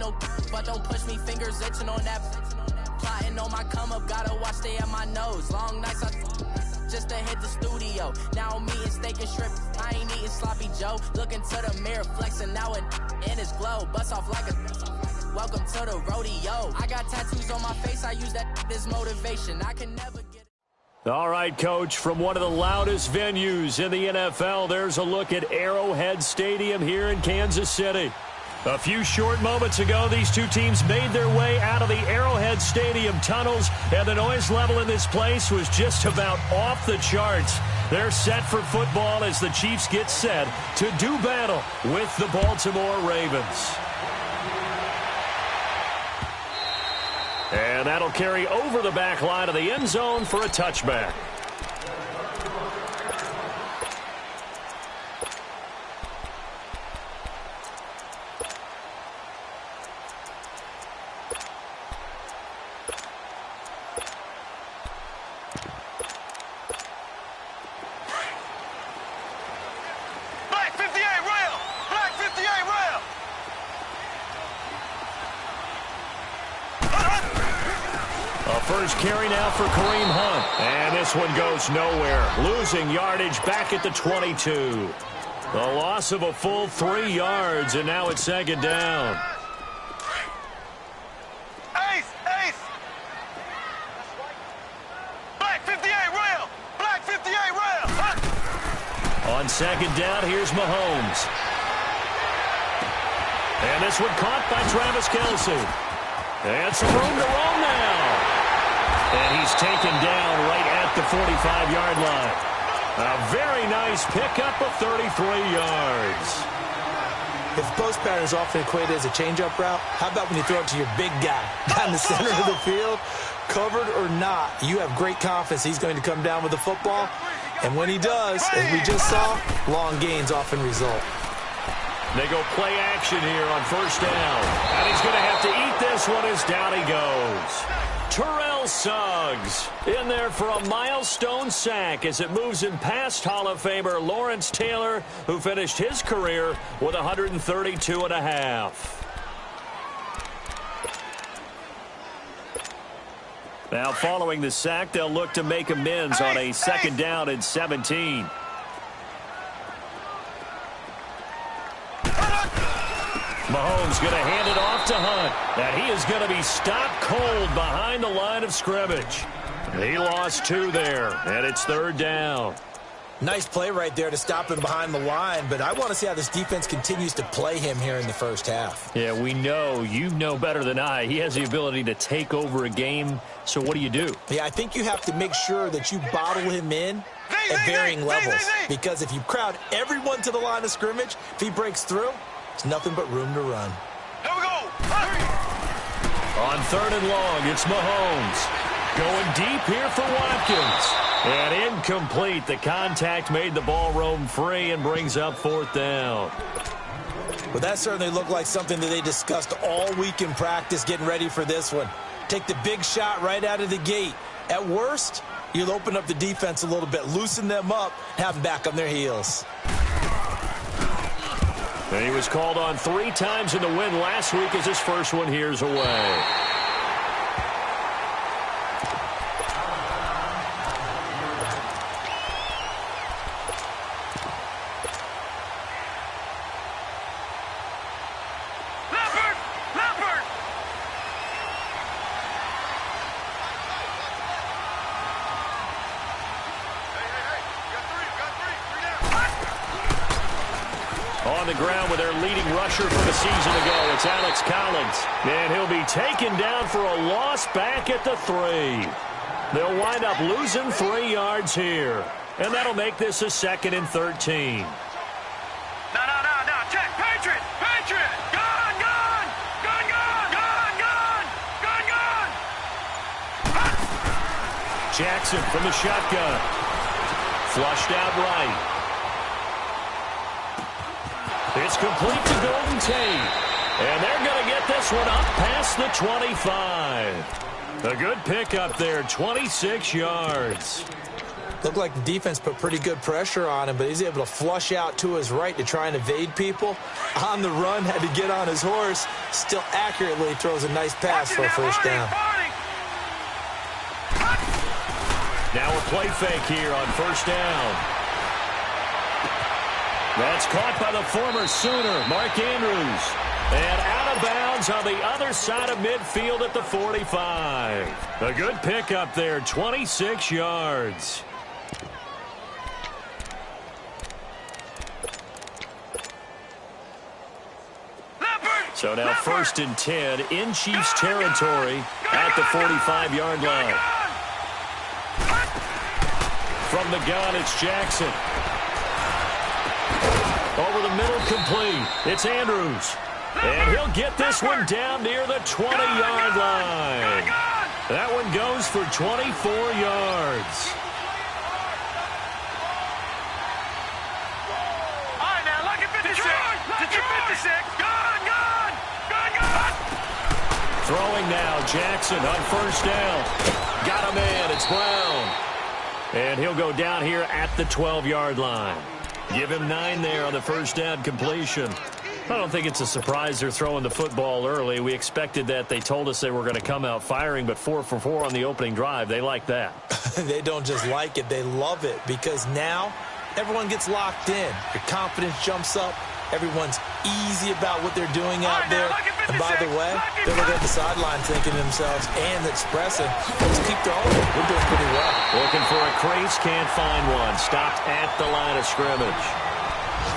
no, but don't push me, fingers itching on that. Plotting on my come up, gotta watch, stay at my nose. Long nights, just to hit the studio. Now I'm eating steak and shrimp, I ain't eating sloppy Joe. Looking to the mirror, flexing now in his glow. Bust off like a welcome to the rodeo. I got tattoos on my face, I use that as motivation. I can never get it. All right, Coach, from one of the loudest venues in the NFL, there's a look at Arrowhead Stadium here in Kansas City. A few short moments ago, these two teams made their way out of the Arrowhead Stadium tunnels, and the noise level in this place was just about off the charts. They're set for football as the Chiefs get set to do battle with the Baltimore Ravens. And that'll carry over the back line of the end zone for a touchback. First carry now for Kareem Hunt. And this one goes nowhere. Losing yardage back at the 22. The loss of a full 3 yards, and now it's second down. Ace! Black 58 rail! Black 58 rail! Huh? On second down, here's Mahomes. And this one caught by Travis Kelce. And some room to roam now. And he's taken down right at the 45-yard line. A very nice pickup of 33 yards. If post pattern is often equated as a change-up route, how about when you throw it to your big guy down the center of the field? Covered or not, you have great confidence he's going to come down with the football. And when he does, as we just saw, long gains often result. They go play action here on first down. And he's going to have to eat this one as down he goes. Terrell Suggs in there for a milestone sack as it moves him past Hall of Famer Lawrence Taylor, who finished his career with 132.5. Now following the sack, they'll look to make amends on a second down and 17. Mahomes going to hand it off to Hunt. And he is going to be stopped cold behind the line of scrimmage. He lost 2 there, and it's third down. Nice play right there to stop him behind the line, but I want to see how this defense continues to play him here in the first half. Yeah, we know. You know better than I. He has the ability to take over a game, so what do you do? Yeah, I think you have to make sure that you bottle him in at varying levels, because if you crowd everyone to the line of scrimmage, if he breaks through, it's nothing but room to run. Here we go. On third and long, it's Mahomes. Going deep here for Watkins. And incomplete. The contact made the ball roam free and brings up fourth down. Well, that certainly looked like something that they discussed all week in practice getting ready for this one. Take the big shot right out of the gate. At worst, you'll open up the defense a little bit, loosen them up, have them back on their heels. And he was called on 3 times in the win last week as his first one here's away. On the ground with their leading rusher from a season ago, it's Alex Collins. And he'll be taken down for a loss back at the 3. They'll wind up losing 3 yards here. And that'll make this a 2nd and 13. No. Check. Patriot. Gun. Jackson from the shotgun. Flushed out right. It's complete to Golden Tate. And they're going to get this one up past the 25. A good pickup there, 26 yards. Looked like the defense put pretty good pressure on him, but he's able to flush out to his right to try and evade people. On the run, had to get on his horse. Still accurately throws a nice pass for a first down. Now a play fake here on first down. That's caught by the former Sooner, Mark Andrews. And out of bounds on the other side of midfield at the 45. A good pickup there, 26 yards. So now 1st and 10 in Chiefs territory at the 45-yard line. From the gun, it's Jackson. Over the middle, complete. It's Andrews. And he'll get this one down near the 20-yard line. That one goes for 24 yards. All right, now look at 56. Detroit. Throwing now, Jackson on first down. Got him in, it's Brown. And he'll go down here at the 12-yard line. Give him 9 there on the first down completion. I don't think it's a surprise they're throwing the football early. We expected that. They told us they were going to come out firing, but 4 for 4 on the opening drive. They like that. They don't just like it, they love it, because now everyone gets locked in. Your confidence jumps up. Everyone's easy about what they're doing out there. And by the way, they're looking at the sideline thinking to themselves and expressing, let's keep throwing. We're doing pretty well. Looking for a crease, can't find one. Stopped at the line of scrimmage.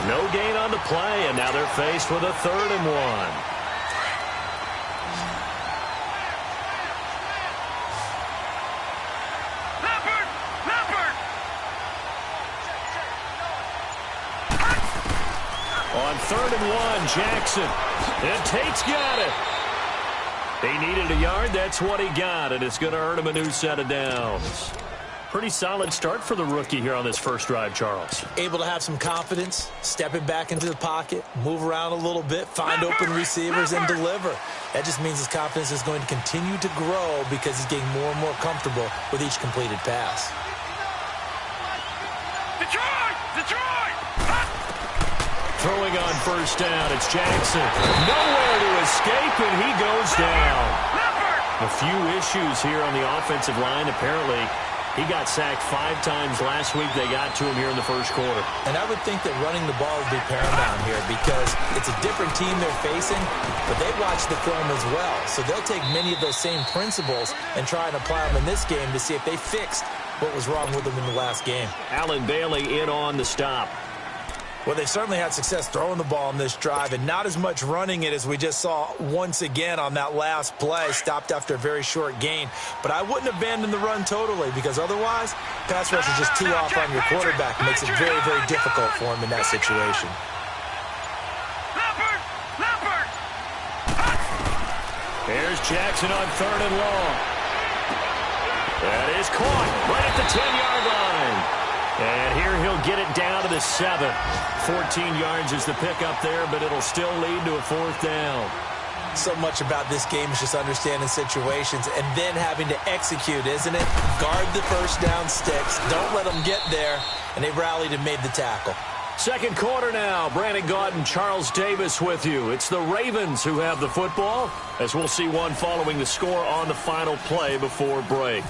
No gain on the play, and now they're faced with a 3rd and 1. On 3rd and 1, Jackson. And Tate's got it. He needed a yard. That's what he got, and it's going to earn him a new set of downs. Pretty solid start for the rookie here on this first drive, Charles. Able to have some confidence, stepping back into the pocket, move around a little bit, find open receivers, and deliver. That just means his confidence is going to continue to grow because he's getting more and more comfortable with each completed pass. Throwing on first down, it's Jackson. Nowhere to escape, and he goes down. A few issues here on the offensive line. Apparently, he got sacked 5 times last week. They got to him here in the first quarter. And I would think that running the ball would be paramount here because it's a different team they're facing, but they watch the film as well. So they'll take many of those same principles and try and apply them in this game to see if they fixed what was wrong with them in the last game. Allen Bailey in on the stop. Well, they certainly had success throwing the ball in this drive and not as much running it as we just saw once again on that last play. Stopped after a very short gain. But I wouldn't abandon the run totally because otherwise, pass rush is just too off on your quarterback. It makes it very, very difficult for him in that situation. Here's Jackson on 3rd and long. That is caught right at the 10-yard line. And here he'll get it down to the 7. 14 yards is the pickup there, but it'll still lead to a 4th down. So much about this game is just understanding situations and then having to execute, isn't it? Guard the first down sticks. Don't let them get there. And they rallied and made the tackle. Second quarter now. Brandon Gaudin, Charles Davis with you. It's the Ravens who have the football, as we'll see one following the score on the final play before break.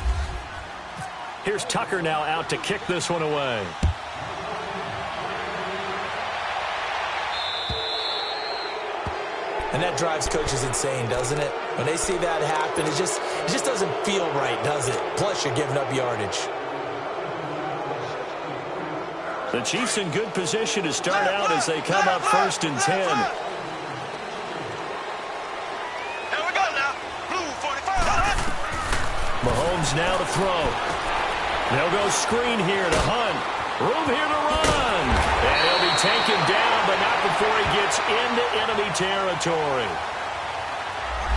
Here's Tucker now out to kick this one away. And that drives coaches insane, doesn't it? When they see that happen, it just doesn't feel right, does it? Plus, you're giving up yardage. The Chiefs in good position to start out as they come up 1st and 10. Here we go now. Blue 45. Mahomes now to throw. They'll go screen here to Hunt. Room here to run. And he'll be taken down, but not before he gets into enemy territory.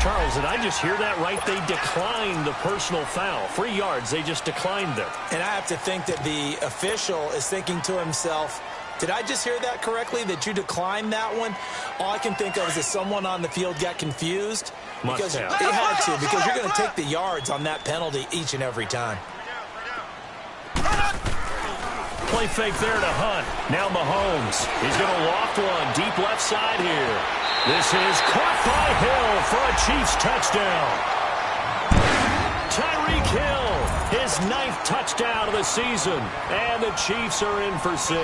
Charles, did I just hear that right? They declined the personal foul. 3 yards, they just declined them. And I have to think that the official is thinking to himself, did I just hear that correctly, that you declined that one? All I can think of is that someone on the field got confused. Because they had to, because you're going to take the yards on that penalty each and every time. play fake there to Hunt. Now Mahomes. He's going to loft one deep left side here. This is caught by Hill for a Chiefs touchdown. Tyreek Hill, his 9th touchdown of the season. And the Chiefs are in for 6.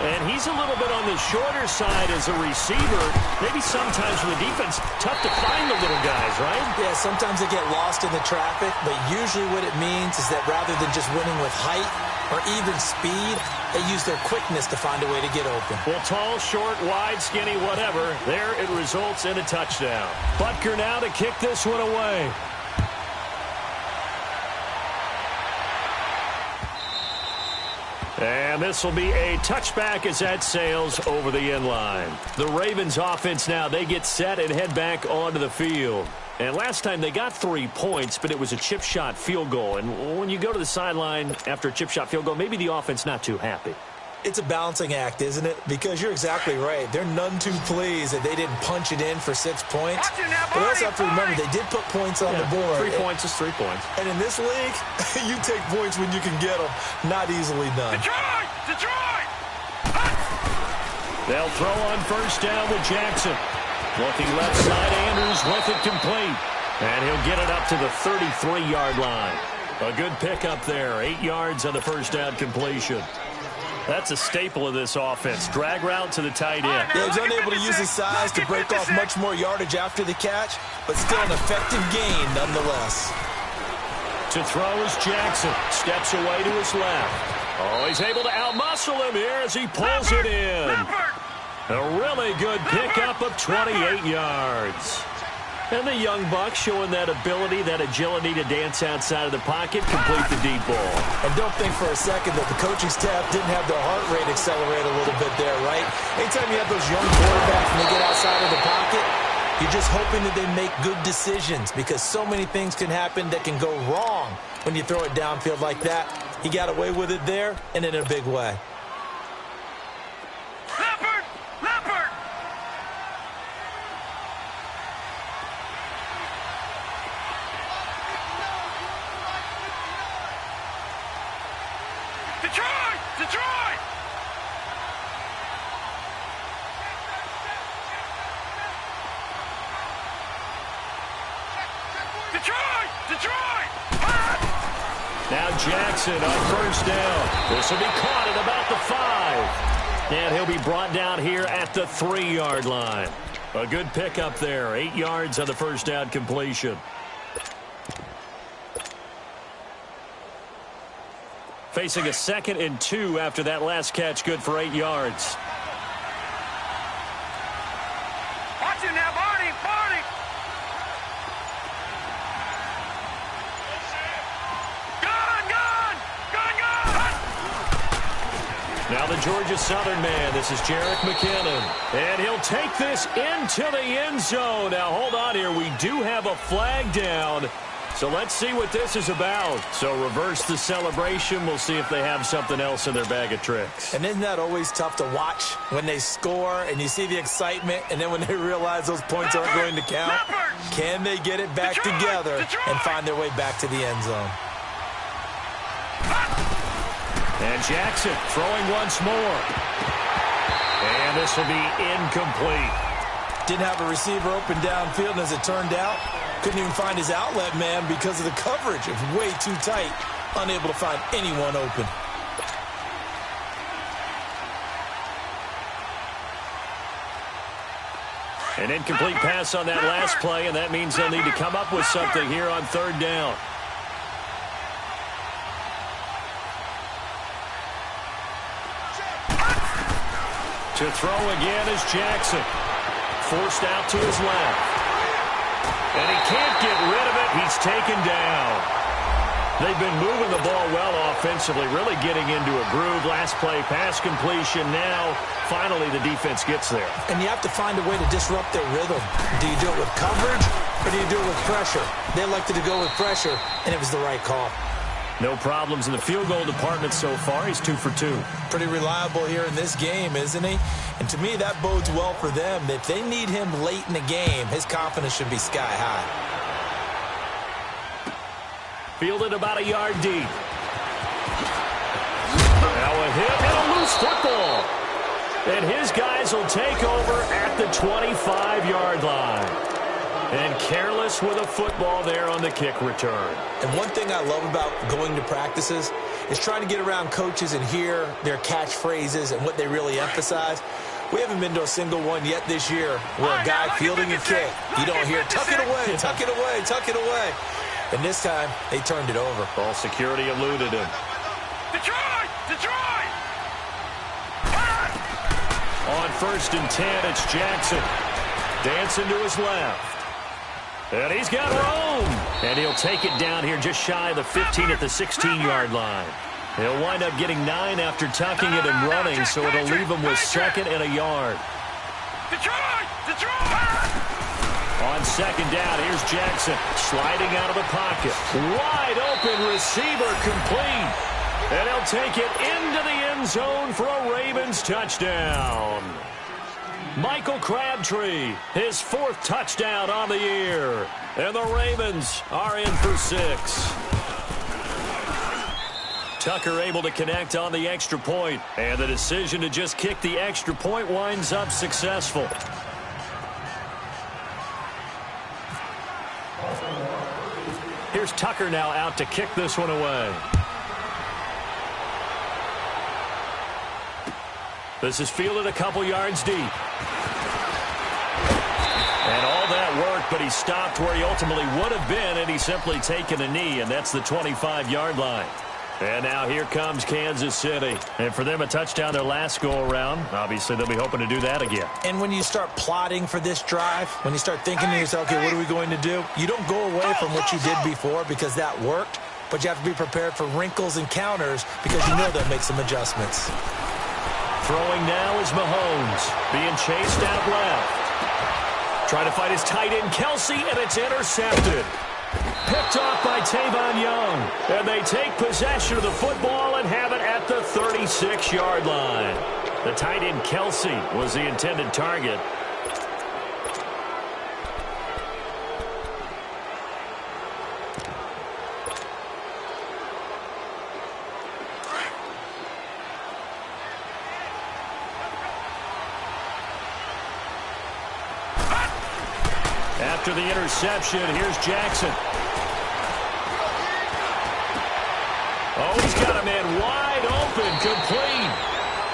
And he's a little bit on the shorter side as a receiver. Maybe sometimes for the defense, tough to find the little guys, right? Yeah, sometimes they get lost in the traffic, but usually what it means is that rather than just winning with height or even speed, they use their quickness to find a way to get open. Well, tall, short, wide, skinny, whatever, there it results in a touchdown. Butker now to kick this one away. And this will be a touchback as that sails over the end line. The Ravens offense now, they get set and head back onto the field. And last time they got 3 points, but it was a chip shot field goal. And when you go to the sideline after a chip shot field goal, maybe the offense not too happy. It's a balancing act, isn't it? Because you're exactly right. They're none too pleased that they didn't punch it in for 6 points. But also have to remember, they did put points on the board. 3 points is 3 points. And in this league, you take points when you can get them. Not easily done. Detroit! Detroit! They'll throw on first down with Jackson. Looking left side, Andrews with it complete. And he'll get it up to the 33-yard line. A good pickup there. 8 yards on the first down completion. That's a staple of this offense. Drag route to the tight end. Yeah, he's unable to use his size to break off much more yardage after the catch, but still an effective gain nonetheless. To throw is Jackson. Steps away to his left. Oh, he's able to outmuscle him here as he pulls it in. A really good pickup of 28 yards. And the young buck showing that ability, that agility to dance outside of the pocket, complete the deep ball. And don't think for a second that the coaching staff didn't have their heart rate accelerate a little bit there, right? Anytime you have those young quarterbacks and they get outside of the pocket, you're just hoping that they make good decisions because so many things can happen that can go wrong when you throw it downfield like that. He got away with it there and in a big way. Now Jackson on first down. This will be caught at about the 5. And he'll be brought down here at the 3-yard line. A good pickup there. 8 yards on the first down completion. Facing a 2nd and 2 after that last catch. Good for 8 yards. Watch it now, Barney! Barney! Now the Georgia Southern man, this is Jerick McKinnon. And he'll take this into the end zone. Now hold on here, we do have a flag down. So let's see what this is about. So reverse the celebration. We'll see if they have something else in their bag of tricks. And isn't that always tough to watch when they score and you see the excitement and then when they realize those points aren't going to count? Can they get it back together and find their way back to the end zone? And Jackson throwing once more. And this will be incomplete. Didn't have a receiver open downfield, and as it turned out, couldn't even find his outlet man because of the coverage. It was way too tight. Unable to find anyone open. An incomplete pass on that last play, and that means they'll need to come up with something here on 3rd down. To throw again is Jackson. Forced out to his left. And he can't get rid of it. He's taken down. They've been moving the ball well offensively, really getting into a groove. Last play, pass completion. Now, finally, the defense gets there. And you have to find a way to disrupt their rhythm. Do you do it with coverage or do you do it with pressure? They elected to go with pressure, and it was the right call. No problems in the field goal department so far. He's 2 for 2. Pretty reliable here in this game, isn't he? And to me, that bodes well for them. If they need him late in the game, his confidence should be sky high. Fielded about a yard deep. Now a hit and a loose football. And his guys will take over at the 25-yard line. And careless with a football there on the kick return. And one thing I love about going to practices is trying to get around coaches and hear their catchphrases and what they really emphasize. We haven't been to a single one yet this year where a guy fielding a kick, you don't hear, tuck it away, tuck it away, tuck it away. And this time, they turned it over. Ball security eluded him. Detroit! Detroit! On 1st and 10, it's Jackson. Dancing to his left. And he's got room. And he'll take it down here just shy of the 15 at the 16-yard line. He'll wind up getting 9 after tucking it and running, so it'll leave him with 2nd and a yard. Detroit! Detroit! On 2nd down, here's Jackson sliding out of the pocket. Wide open receiver complete. And he'll take it into the end zone for a Ravens touchdown. Michael Crabtree, his 4th touchdown on the year. And the Ravens are in for 6. Tucker able to connect on the extra point, and the decision to just kick the extra point winds up successful. Here's Tucker now out to kick this one away. This is fielded a couple yards deep. And all that worked, but he stopped where he ultimately would have been, and he's simply taken a knee, and that's the 25-yard line. And now here comes Kansas City. And for them, a touchdown their last go-around. Obviously, they'll be hoping to do that again. And when you start plotting for this drive, when you start thinking to yourself, okay, what are we going to do? You don't go away from what you did before because that worked, but you have to be prepared for wrinkles and counters because you know they'll make some adjustments. Throwing now is Mahomes, being chased out left. Trying to fight his tight end, Kelsey, and it's intercepted. Picked off by Tavon Young. And they take possession of the football and have it at the 36-yard line. The tight end, Kelsey, was the intended target. After the interception, here's Jackson. Oh, he's got a man wide open, complete.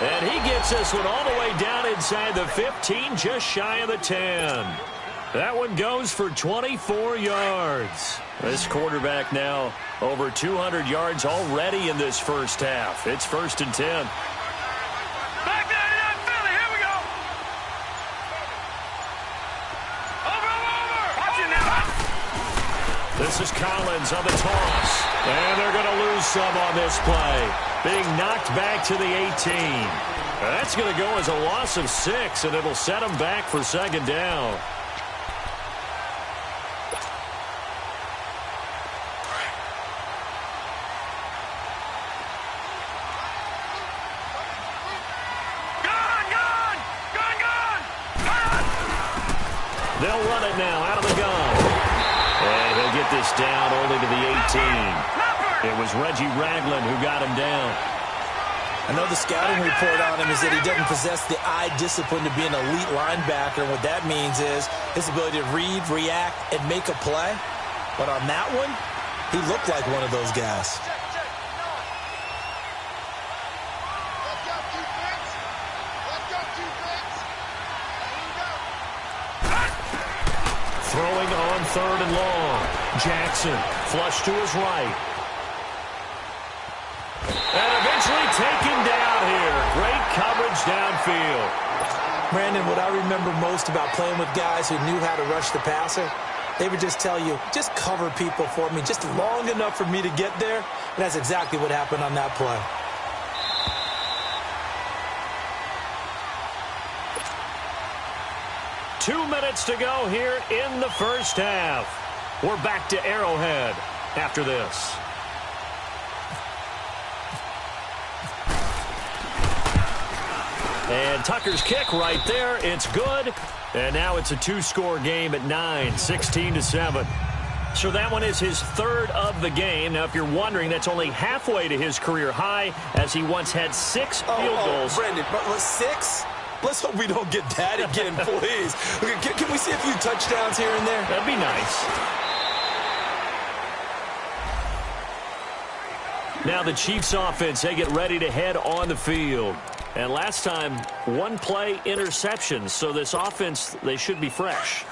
And he gets this one all the way down inside the 15, just shy of the 10. That one goes for 24 yards. This quarterback now over 200 yards already in this first half. It's 1st and 10. Back there in Philly, here we go. Over. Watch it now. This is Collins on the toss. And they're going to lose some on this play. Being knocked back to the 18. That's going to go as a loss of 6, and it'll set them back for 2nd down. They'll run it now out of the gun. And he'll get this down only to the 18. It was Reggie Ragland who got him down. I know the scouting report on him is that he doesn't possess the eye discipline to be an elite linebacker. And what that means is his ability to read, react, and make a play. But on that one, he looked like one of those guys. Throwing on 3rd and long. Jackson, flush to his right. And eventually taken down here. Great coverage downfield. Brandon, what I remember most about playing with guys who knew how to rush the passer, they would just tell you, just cover people for me, just long enough for me to get there. And that's exactly what happened on that play. Two minutes to go here in the first half. We're back to Arrowhead after this. And Tucker's kick right there. It's good. And now it's a 2-score game at 9, 16-7. So that one is his third of the game. Now, if you're wondering, that's only halfway to his career high, as he once had 6 field goals. Brendan, but 6? Let's hope we don't get that again, please. Okay, can we see a few touchdowns here and there? That'd be nice. Now the Chiefs offense, they get ready to head on the field. And last time, 1-play interception. So this offense, they should be fresh.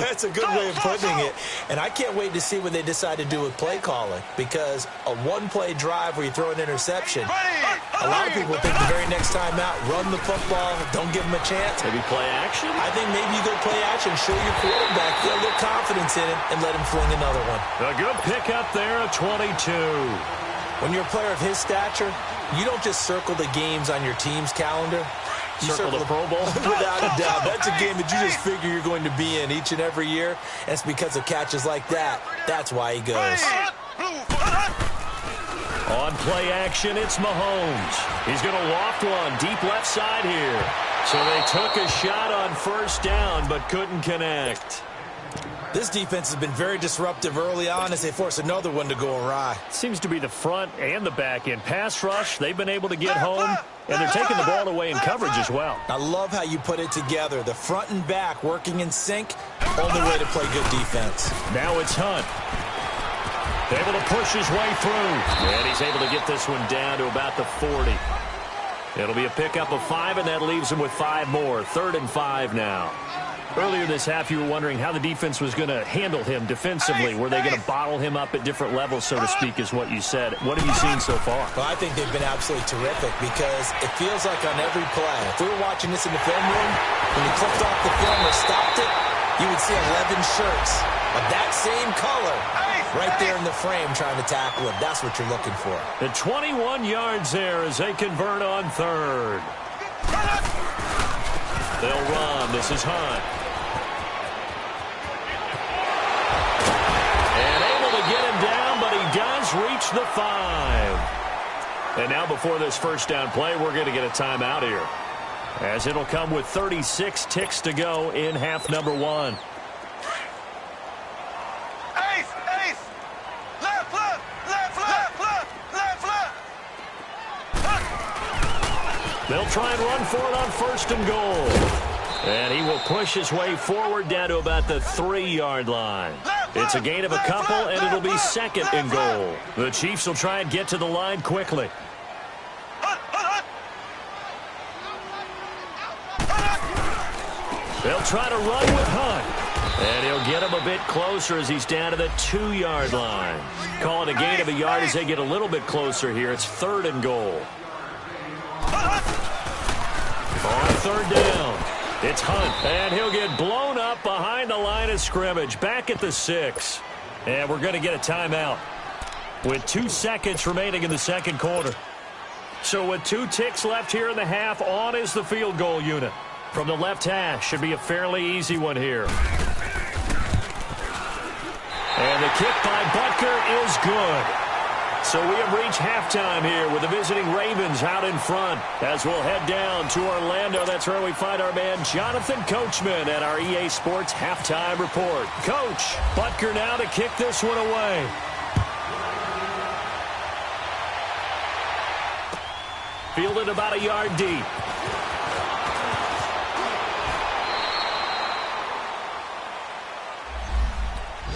That's a good way of putting it. And I can't wait to see what they decide to do with play calling. Because a 1-play drive where you throw an interception, a lot of people think the very next time out, run the football, don't give them a chance. Maybe play action? I think maybe you go play action, show your quarterback, get a little confidence in it, and let him fling another one. A good pickup there at 22. When you're a player of his stature, you don't just circle the games on your team's calendar. You circle the Pro Bowl? Without a doubt. That's a game that you just figure you're going to be in each and every year. And it's because of catches like that. That's why he goes. On play action, it's Mahomes. He's going to loft one deep left side here. So they took a shot on first down, but couldn't connect. This defense has been very disruptive early on as they force another one to go awry. Seems to be the front and the back end. Pass rush, they've been able to get home, and they're taking the ball away in coverage as well. I love how you put it together. The front and back working in sync, only way to play good defense. Now it's Hunt. Able to push his way through, and he's able to get this one down to about the 40. It'll be a pickup of 5, and that leaves him with 5 more. 3rd and 5 now. Earlier this half, you were wondering how the defense was going to handle him defensively. Were they going to bottle him up at different levels, so to speak, is what you said. What have you seen so far? Well, I think they've been absolutely terrific because it feels like on every play, if we were watching this in the film room, when you clicked off the film or stopped it, you would see 11 shirts of that same color right there in the frame trying to tackle him. That's what you're looking for. The 21 yards there as they convert on 3rd. They'll run. This is Hunt. Get him down, but he does reach the 5. And now before this first down play, we're going to get a timeout here, as it'll come with 36 ticks to go in half number 1. Eighth. Left. They'll try and run for it on 1st and goal. And he will push his way forward down to about the 3-yard line. It's a gain of a couple, and it'll be 2nd and goal. The Chiefs will try and get to the line quickly. They'll try to run with Hunt. And he'll get him a bit closer as he's down to the 2-yard line. Call it a gain of a yard as they get a little bit closer here. It's 3rd and goal. On 3rd down, it's Hunt, and he'll get blown up behind the line of scrimmage, back at the 6. And we're going to get a timeout with 2 seconds remaining in the 2nd quarter. So with 2 ticks left here in the half, on is the field goal unit. From the left hash, should be a fairly easy one here. And the kick by Butker is good. So we have reached halftime here with the visiting Ravens out in front. As we'll head down to Orlando, that's where we find our man Jonathan Coachman at our EA Sports Halftime Report. Coach, Butker now to kick this one away. Fielded about a yard deep.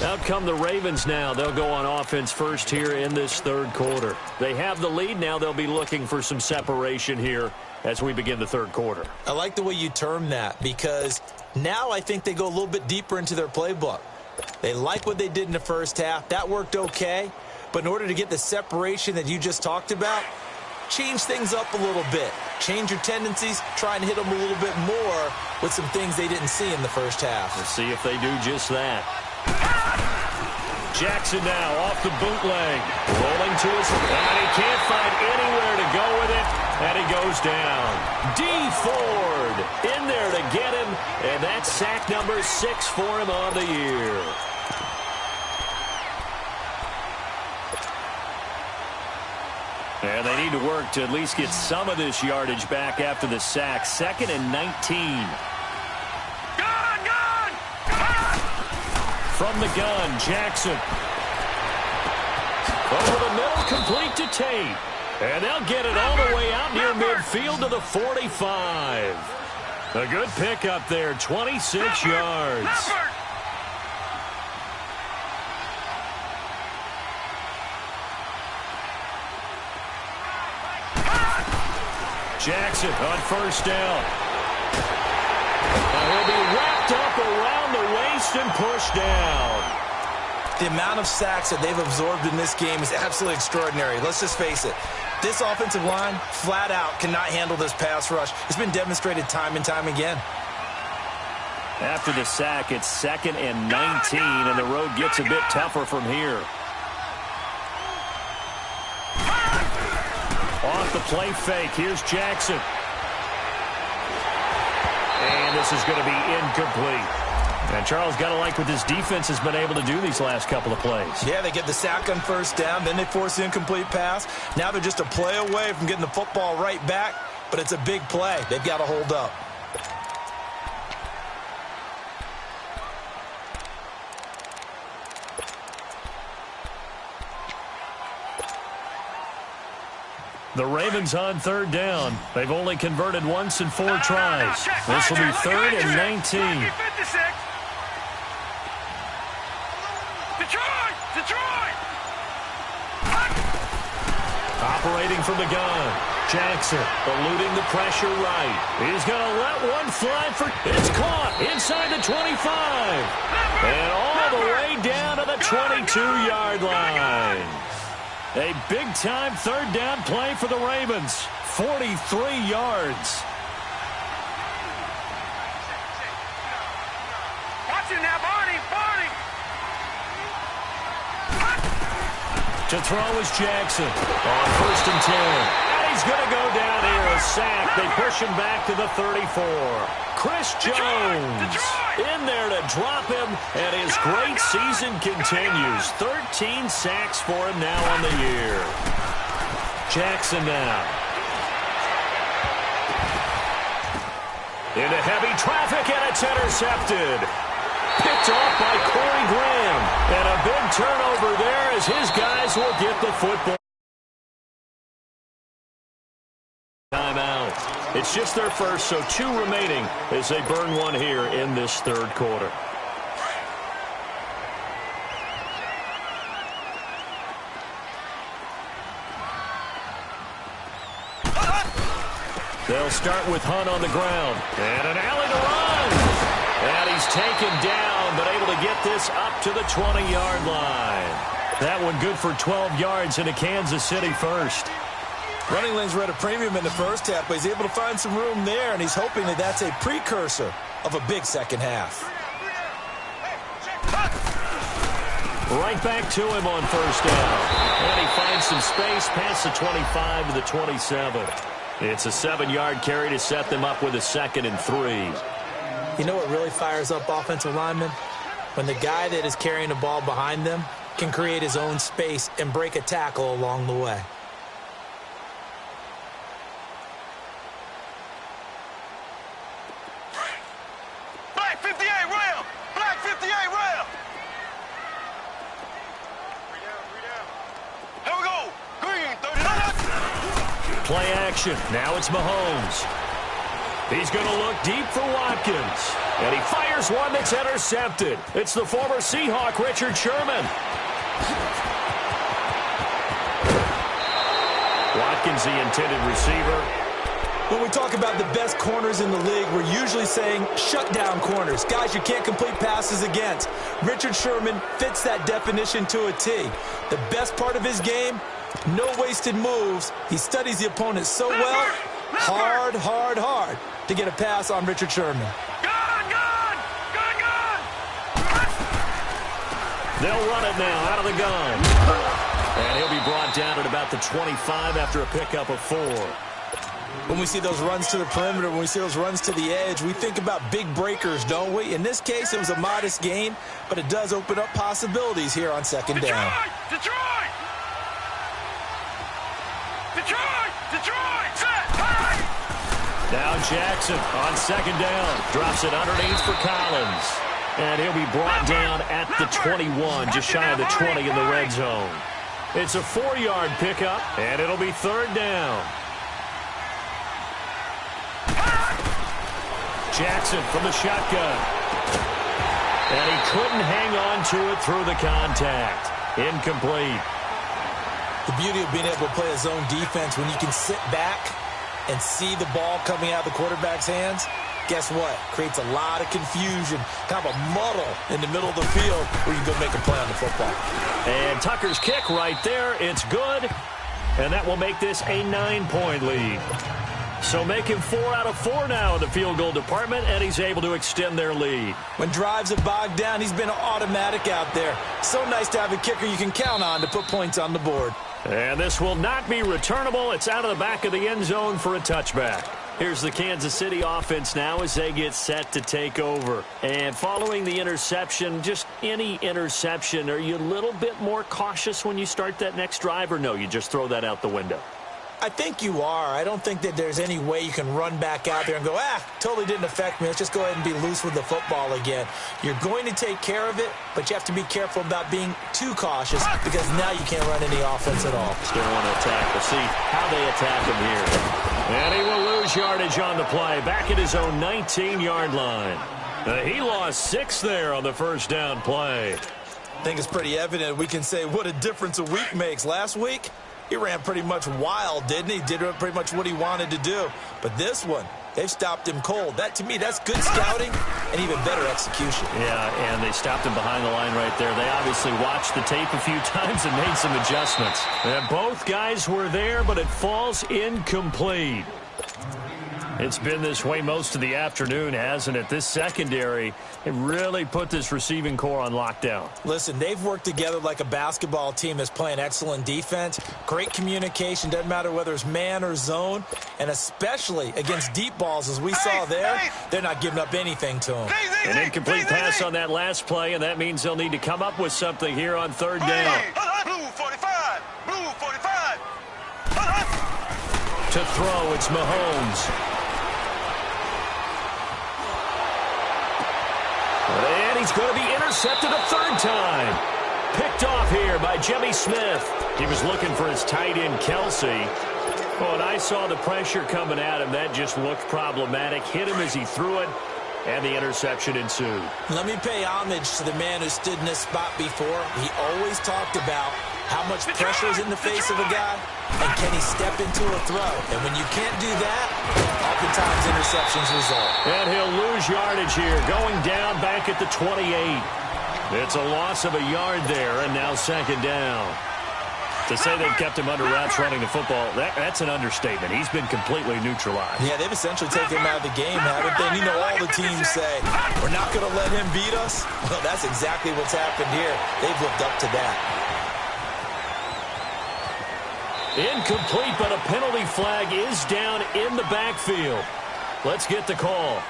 Out come the Ravens now. They'll go on offense first here in this 3rd quarter. They have the lead. Now they'll be looking for some separation here as we begin the 3rd quarter. I like the way you term that because now I think they go a little bit deeper into their playbook. They like what they did in the first half. That worked okay. But in order to get the separation that you just talked about, change things up a little bit. Change your tendencies. Try and hit them a little bit more with some things they didn't see in the first half. Let's see if they do just that. Jackson now off the bootleg, rolling to his, and he can't find anywhere to go with it, and he goes down. D. Ford in there to get him, and that's sack number 6 for him on the year. And they need to work to at least get some of this yardage back after the sack. 2nd and 19. From the gun, Jackson. Over the middle, complete to Tate. And they'll get it all the way out near midfield to the 45. A good pickup there, 26 yards. Jackson on first down. Now he'll be wrapped up around the waist and pushed down. The amount of sacks that they've absorbed in this game is absolutely extraordinary. Let's just face it. This offensive line, flat out, cannot handle this pass rush. It's been demonstrated time and time again. After the sack, it's 2nd and 19, and the road gets a bit tougher from here. Off the play fake, here's Jackson. And this is going to be incomplete. And Charles, got to like what this defense has been able to do these last couple of plays. Yeah, they get the sack on first down, then they force the incomplete pass. Now they're just a play away from getting the football right back, but it's a big play. They've got to hold up. The Ravens on third down. They've only converted once in 4 tries. This will be 3rd and 19. Operating from the gun. Jackson eluding the pressure right. He's going to let one fly for... It's caught inside the 25. And all the way down to the 22-yard line. A big-time third down play for the Ravens. 43 yards. Watch it now, Barney. To throw is Jackson on 1st and 10. And he's going to go down here, a sack. They push him back to the 34. Chris Jones in there to drop him, and his great season continues. 13 sacks for him now on the year. Jackson now. Into heavy traffic, and it's intercepted. Picked off by Corey Graham. And a big turnover there as his guys will get the football. Timeout. It's just their first, so 2 remaining as they burn one here in this third quarter. They'll start with Hunt on the ground. And an alley to run. And he's taken down, but able to get this up to the 20-yard line. That one good for 12 yards into Kansas City first. Running lanes were at a premium in the first half, but he's able to find some room there, and he's hoping that that's a precursor of a big second half. Right back to him on first down. And he finds some space past the 25 to the 27. It's a 7-yard carry to set them up with a 2nd and 3. You know what really fires up offensive linemen? When the guy that is carrying the ball behind them can create his own space and break a tackle along the way. Black 58 rail! Black 58 rail! Here we go! Green 39! Play action. Now it's Mahomes. He's going to look deep for Watkins. And he fires one that's intercepted. It's the former Seahawk, Richard Sherman. Watkins, the intended receiver. When we talk about the best corners in the league, we're usually saying shutdown corners. Guys you can't complete passes against. Richard Sherman fits that definition to a T. The best part of his game, no wasted moves. He studies the opponent so well. Hard to get a pass on Richard Sherman. They'll run it now out of the gun. And he'll be brought down at about the 25 after a pickup of 4. When we see those runs to the perimeter, when we see those runs to the edge, we think about big breakers, don't we? In this case, it was a modest gain, but it does open up possibilities here on second down. Detroit! Set! Now Jackson on second down. Drops it underneath for Collins. And he'll be brought down at the 21, just shy of the 20 in the red zone. It's a 4-yard pickup, and it'll be third down. Jackson from the shotgun. And he couldn't hang on to it through the contact. Incomplete. The beauty of being able to play a zone defense when you can sit back and see the ball coming out of the quarterback's hands, guess what? Creates a lot of confusion, kind of a muddle in the middle of the field where you can go make a play on the football. And Tucker's kick right there. It's good. And that will make this a 9-point lead. So making 4 out of 4 now in the field goal department, and he's able to extend their lead. When drives have bogged down, he's been automatic out there. So nice to have a kicker you can count on to put points on the board. And this will not be returnable. It's out of the back of the end zone for a touchback. Here's the Kansas City offense now as they get set to take over. And following the interception, just any interception, are you a little bit more cautious when you start that next drive, or no, you just throw that out the window? I think you are. I don't think that there's any way you can run back out there and go, totally didn't affect me. Let's just go ahead and be loose with the football again. You're going to take care of it, but you have to be careful about being too cautious because now you can't run any offense at all. Still want to attack. We'll see how they attack him here. And he will lose yardage on the play. Back at his own 19-yard line. He lost 6 there on the first down play. I think it's pretty evident. We can say what a difference a week makes. Last week, he ran pretty much wild, didn't he? Did pretty much what he wanted to do. But this one, they've stopped him cold. That, to me, that's good scouting and even better execution. Yeah, and they stopped him behind the line right there. They obviously watched the tape a few times and made some adjustments. And both guys were there, but it falls incomplete. It's been this way most of the afternoon, hasn't it? This secondary, it really put this receiving core on lockdown. Listen, they've worked together like a basketball team that's playing excellent defense. Great communication, doesn't matter whether it's man or zone. And especially against deep balls, as we saw there, they're not giving up anything to them. An incomplete pass on that last play, and that means they'll need to come up with something here on third down. Blue 45. Blue 45. To throw, it's Mahomes. And he's going to be intercepted a third time. Picked off here by Jimmy Smith. He was looking for his tight end, Kelsey. Oh, and I saw the pressure coming at him. That just looked problematic. Hit him as he threw it, and the interception ensued. Let me pay homage to the man who stood in this spot before. He always talked about how much pressure is in the face of a guy, and can he step into a throw? And when you can't do that, oftentimes interceptions result. And he'll lose yardage here, going down back at the 28. It's a loss of a yard there, and now second down. To say they've kept him under wraps running the football, that's an understatement. He's been completely neutralized. Yeah, they've essentially taken him out of the game, haven't they? And you know, all the teams say, we're not going to let him beat us. Well, that's exactly what's happened here. They've lived up to that. Incomplete, but a penalty flag is down in the backfield. Let's get the call.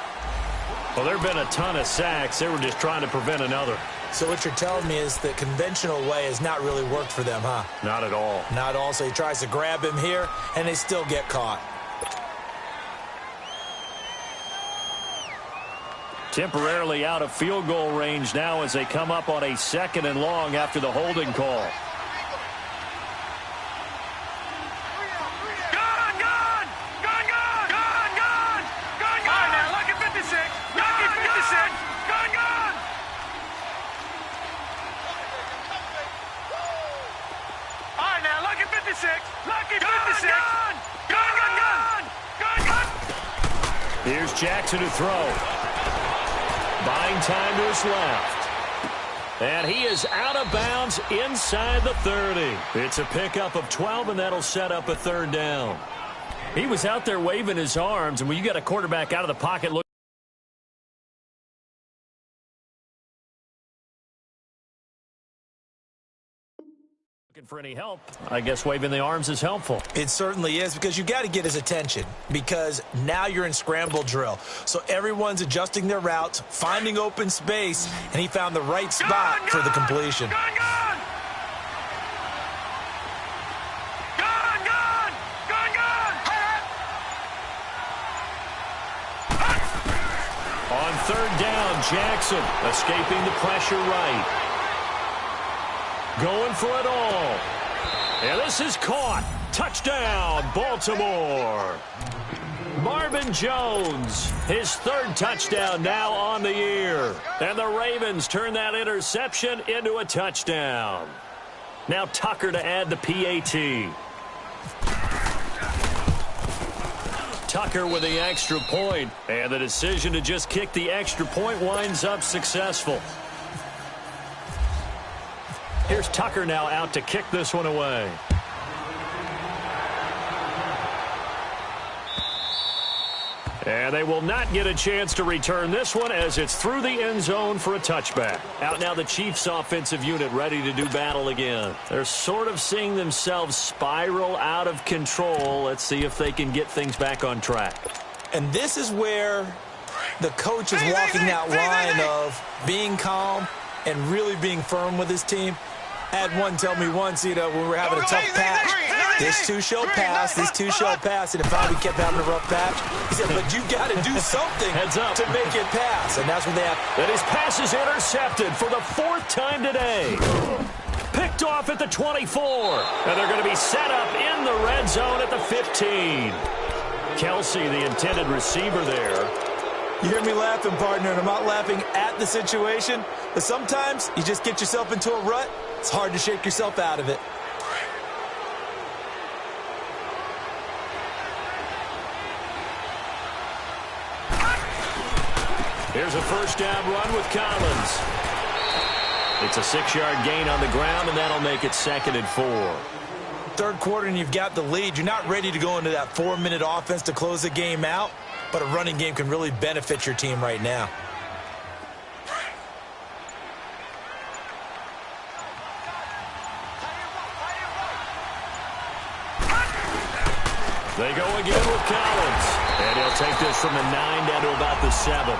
Well, there have been a ton of sacks. They were just trying to prevent another. So what you're telling me is the conventional way has not really worked for them, huh? Not at all. Not at all. So he tries to grab him here, and they still get caught. Temporarily out of field goal range now as they come up on a 2nd and long after the holding call. Here's Jackson to throw. Buying time to his left. And he is out of bounds inside the 30. It's a pickup of 12, and that'll set up a third down. He was out there waving his arms, and when you got a quarterback out of the pocket looking for any help, I guess waving the arms is helpful. It certainly is, because you got to get his attention, because now you're in scramble drill. So everyone's adjusting their routes, finding open space, and he found the right spot for the completion. On On third down, Jackson escaping the pressure right. Going for it all. And this is caught. Touchdown, Baltimore. Marvin Jones, his third touchdown now on the year. And the Ravens turn that interception into a touchdown. Now Tucker to add the PAT. Tucker with the extra point, and the decision to just kick the extra point winds up successful. Here's Tucker now out to kick this one away. And they will not get a chance to return this one as it's through the end zone for a touchback. Out now the Chiefs offensive unit ready to do battle again. They're sort of seeing themselves spiral out of control. Let's see if they can get things back on track. And this is where the coach is walking that line of being calm and really being firm with his team. I had one tell me once, when we were having a tough patch, this two shall pass, this two shall pass. And if we kept having a rough patch, he said, but you got to do something to make it pass. And that's what they have. And his pass is intercepted for the fourth time today. Picked off at the 24. And they're going to be set up in the red zone at the 15. Kelsey, the intended receiver there. You hear me laughing, partner, and I'm not laughing at the situation. But sometimes you just get yourself into a rut. It's hard to shake yourself out of it. Here's a first down run with Collins. It's a 6-yard gain on the ground, and that'll make it 2nd and 4. Third quarter, and you've got the lead. You're not ready to go into that 4-minute offense to close the game out, but a running game can really benefit your team right now. They go again with Collins. And he'll take this from the 9 down to about the 7.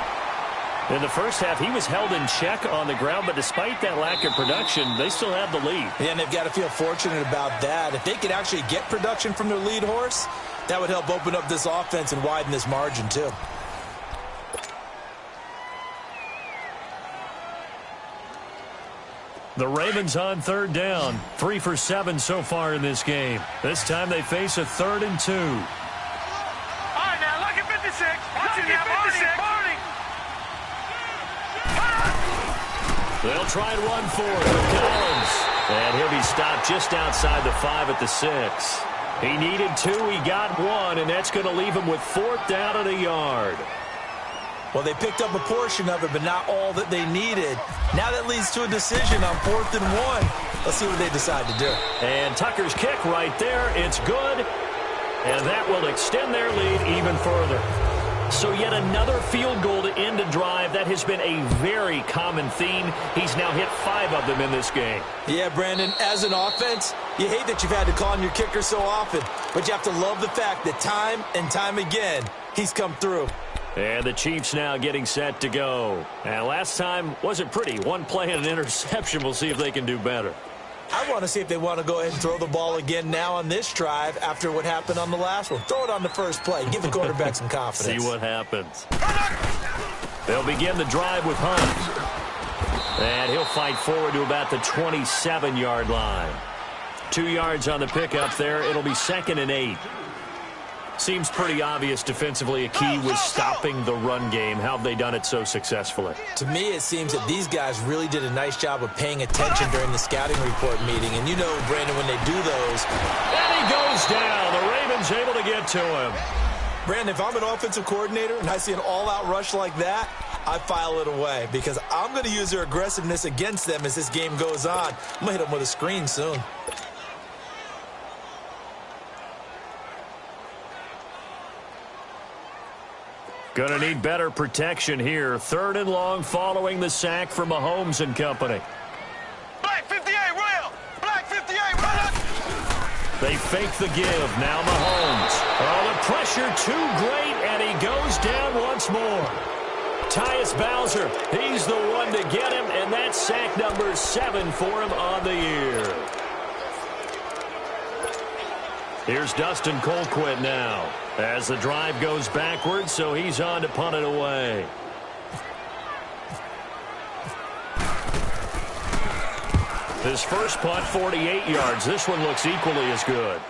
In the first half, he was held in check on the ground, but despite that lack of production, they still have the lead. Yeah, and they've got to feel fortunate about that. If they could actually get production from their lead horse, that would help open up this offense and widen this margin, too. The Ravens on third down. 3 for 7 so far in this game. This time they face a 3rd and 2. All right, now, look at 56. Watch it now, Barney. They'll try and run for it with Collins. And he'll be stopped just outside the 5 at the 6. He needed 2, he got 1, and that's going to leave him with 4th down and a yard. Well, they picked up a portion of it, but not all that they needed. Now that leads to a decision on 4th and 1. Let's see what they decide to do. And Tucker's kick right there. It's good. And that will extend their lead even further. So yet another field goal to end a drive. That has been a very common theme. He's now hit 5 of them in this game. Yeah, Brandon, as an offense, you hate that you've had to call on your kicker so often. But you have to love the fact that time and time again, he's come through. And the Chiefs now getting set to go. And last time wasn't pretty. One play and an interception. We'll see if they can do better. I want to see if they want to go ahead and throw the ball again now on this drive after what happened on the last one. Throw it on the first play. Give the quarterback some confidence. See what happens. They'll begin the drive with Hunt. And he'll fight forward to about the 27-yard line. 2 yards on the pickup there. It'll be 2nd and 8. Seems pretty obvious defensively a key was stopping the run game. How have they done it so successfully? To me, it seems that these guys really did a nice job of paying attention during the scouting report meeting. And you know, Brandon, when they do those... And he goes down. The Ravens able to get to him. Brandon, if I'm an offensive coordinator and I see an all-out rush like that, I file it away because I'm going to use their aggressiveness against them as this game goes on. I'm going to hit them with a screen soon. Going to need better protection here. 3rd and long following the sack from Mahomes and company. Black 58, rail. Black 58, run. They fake the give. Now Mahomes. Oh, the pressure too great, and he goes down once more. Tyus Bowser, he's the one to get him, and that's sack number 7 for him on the year. Here's Dustin Colquitt now as the drive goes backwards, so he's on to punt it away. His first punt, 48 yards. This one looks equally as good.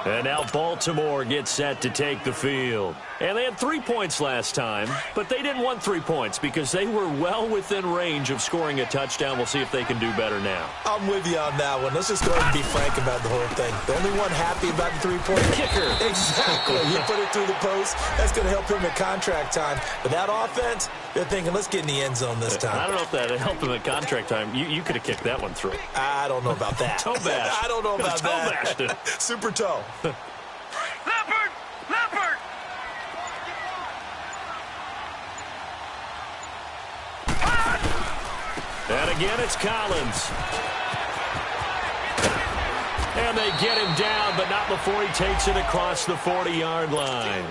And now Baltimore gets set to take the field. And they had 3 points last time, but they didn't want 3 points because they were well within range of scoring a touchdown. We'll see if they can do better now. I'm with you on that one. Let's just go ahead and be frank about the whole thing. The only one happy about the 3-point kicker. Exactly. You put it through the post. That's going to help him at contract time. But that offense, they're thinking, let's get in the end zone this time. I don't know if that helped him at contract time. You could have kicked that one through. I don't know about that. Toe bash. I don't know about toe that. Bashed it. Super toe. Leopard! Leopard! And again, it's Collins. And they get him down, but not before he takes it across the 40-yard line.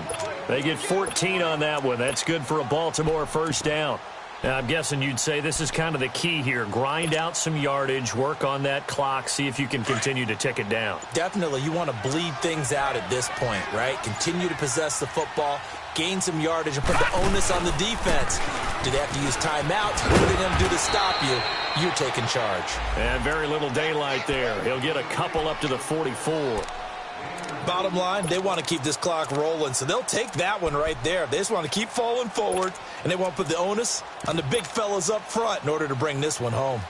They get 14 on that one. That's good for a Baltimore first down. Now, I'm guessing you'd say this is kind of the key here. Grind out some yardage, work on that clock, see if you can continue to tick it down. Definitely. You want to bleed things out at this point, right? Continue to possess the football, gain some yardage, and put the onus on the defense. Do they have to use timeouts? What are they going to do to stop you? You're taking charge. And very little daylight there. He'll get a couple up to the 44. Bottom line, they want to keep this clock rolling, so they'll take that one right there. They just want to keep falling forward, and they want to put the onus on the big fellas up front in order to bring this one home.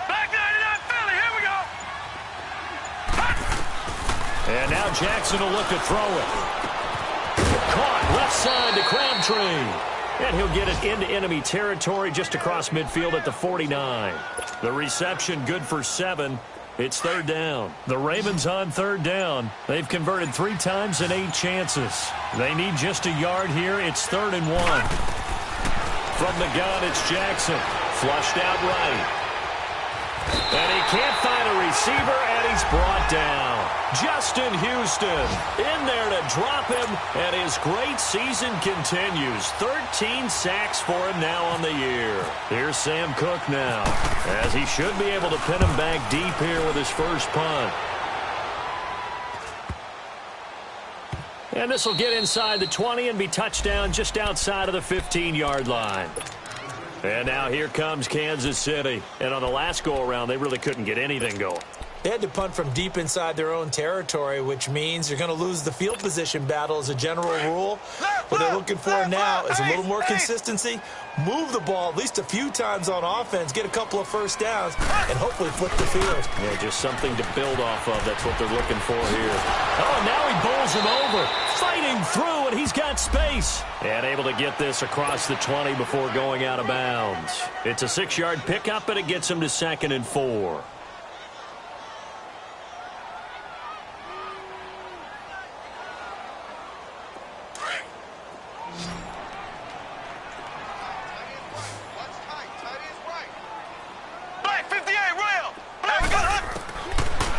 Back 99 Philly, here we go! And now Jackson will look to throw it. Caught left side to Crabtree. And he'll get it into enemy territory just across midfield at the 49. The reception good for 7. It's third down. The Ravens on third down. They've converted 3 times in 8 chances. They need just a yard here. It's 3rd and 1. From the gun, it's Jackson. Flushed out right. And he can't find a receiver, and he's brought down. Justin Houston in there to drop him, and his great season continues. 13 sacks for him now on the year. Here's Sam Cook now, as he should be able to pin him back deep here with his first punt. And this will get inside the 20 and be touchdown just outside of the 15-yard line. And now here comes Kansas City. And on the last go-around, they really couldn't get anything going. They had to punt from deep inside their own territory, which means you're going to lose the field position battle as a general rule. What they're looking for now is a little more consistency. Move the ball at least a few times on offense, get a couple of first downs, and hopefully flip the field. Yeah, just something to build off of. That's what they're looking for here. Oh, now he bowls him over. Fighting through, and he's got space. And able to get this across the 20 before going out of bounds. It's a 6-yard pickup, and it gets him to 2nd and 4.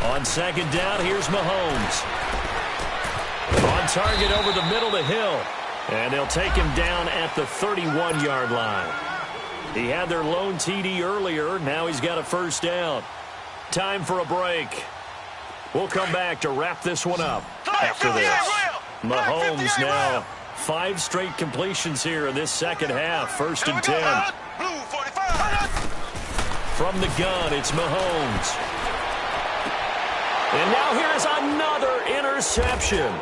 On 2nd down, here's Mahomes. On target over the middle to Hill. And they'll take him down at the 31-yard line. He had their lone TD earlier. Now he's got a first down. Time for a break. We'll come back to wrap this one up after this. Mahomes now 5 straight completions here in this second half. 1st and 10. From the gun, it's Mahomes. And now here's another interception.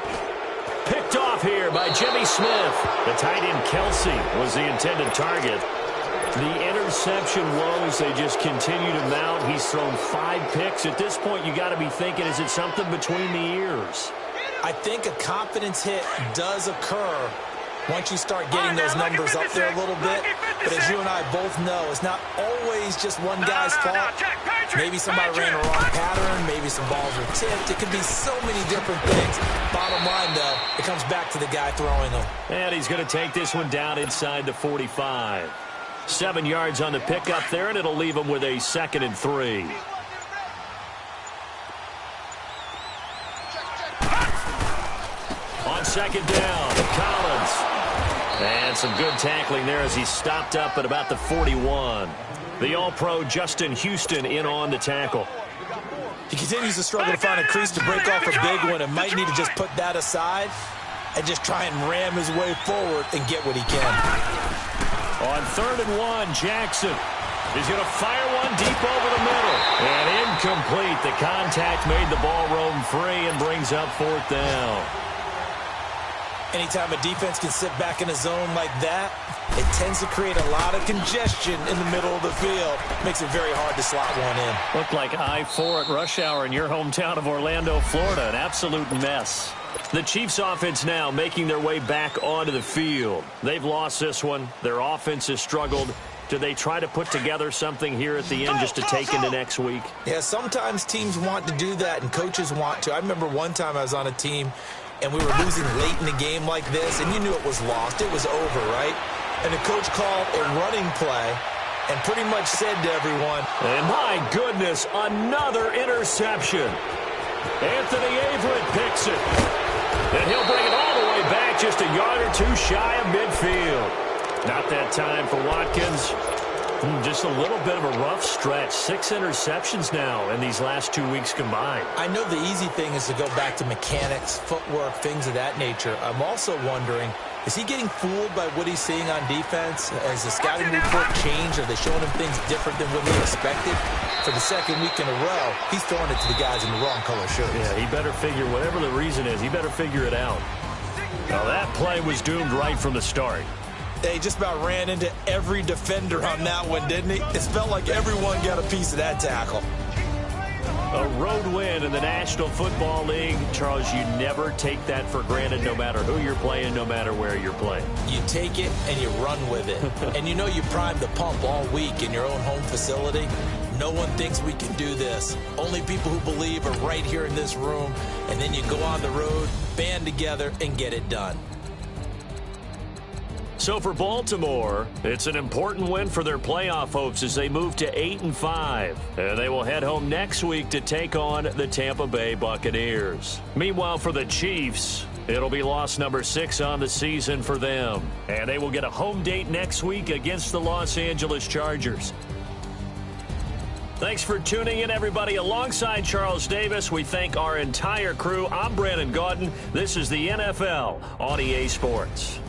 Picked off here by Jimmy Smith. The tight end Kelsey was the intended target. The interception woes, they just continue to mount. He's thrown 5 picks. At this point, you got to be thinking, is it something between the ears? I think a confidence hit does occur once you start getting those numbers up there a little bit. But as you and I both know, it's not always just one guy's fault. Maybe somebody ran a wrong pattern. Maybe some balls were tipped. It could be so many different things. Bottom line, though, it comes back to the guy throwing them. And he's going to take this one down inside the 45. 7 yards on the pickup there, and it'll leave him with a 2nd and 3. On 2nd down, Collins. And some good tackling there as he stopped up at about the 41. The All-Pro Justin Houston in on the tackle. He continues to struggle to find a crease to break off a big one and might need to just put that aside. and just try and ram his way forward and get what he can. On 3rd and 1, Jackson is going to fire one deep over the middle. And incomplete. The contact made the ball roam free and brings up 4th down. Anytime a defense can sit back in a zone like that, it tends to create a lot of congestion in the middle of the field. Makes it very hard to slot one in. Looked like I-4 at rush hour in your hometown of Orlando, Florida. An absolute mess. The Chiefs offense now making their way back onto the field. They've lost this one. Their offense has struggled. Do they try to put together something here at the end just to take into next week? Yeah, sometimes teams want to do that and coaches want to. I remember one time I was on a team and we were losing late in the game like this, and you knew it was lost. It was over, right? And the coach called a running play and pretty much said to everyone, and my goodness, another interception. Anthony Averett picks it. And he'll bring it all the way back just a yard or two shy of midfield. Not that time for Watkins. Just a little bit of a rough stretch. 6 interceptions now in these last 2 weeks combined. I know the easy thing is to go back to mechanics, footwork, things of that nature. I'm also wondering, is he getting fooled by what he's seeing on defense? Has the scouting report changed? Are they showing him things different than what he expected? For the second week in a row, he's throwing it to the guys in the wrong color shirts. Yeah, he better figure, whatever the reason is, he better figure it out. Now, that play was doomed right from the start. They just about ran into every defender on that one, didn't he? It felt like everyone got a piece of that tackle. A road win in the National Football League. Charles, you never take that for granted no matter who you're playing, no matter where you're playing. You take it and you run with it. And you know you primed the pump all week in your own home facility. No one thinks we can do this. Only people who believe are right here in this room. And then you go on the road, band together, and get it done. So for Baltimore, it's an important win for their playoff hopes as they move to 8-5. And they will head home next week to take on the Tampa Bay Buccaneers. Meanwhile, for the Chiefs, it'll be loss number 6 on the season for them. And they will get a home date next week against the Los Angeles Chargers. Thanks for tuning in, everybody. Alongside Charles Davis, we thank our entire crew. I'm Brandon Gaudin. This is the NFL on EA Sports.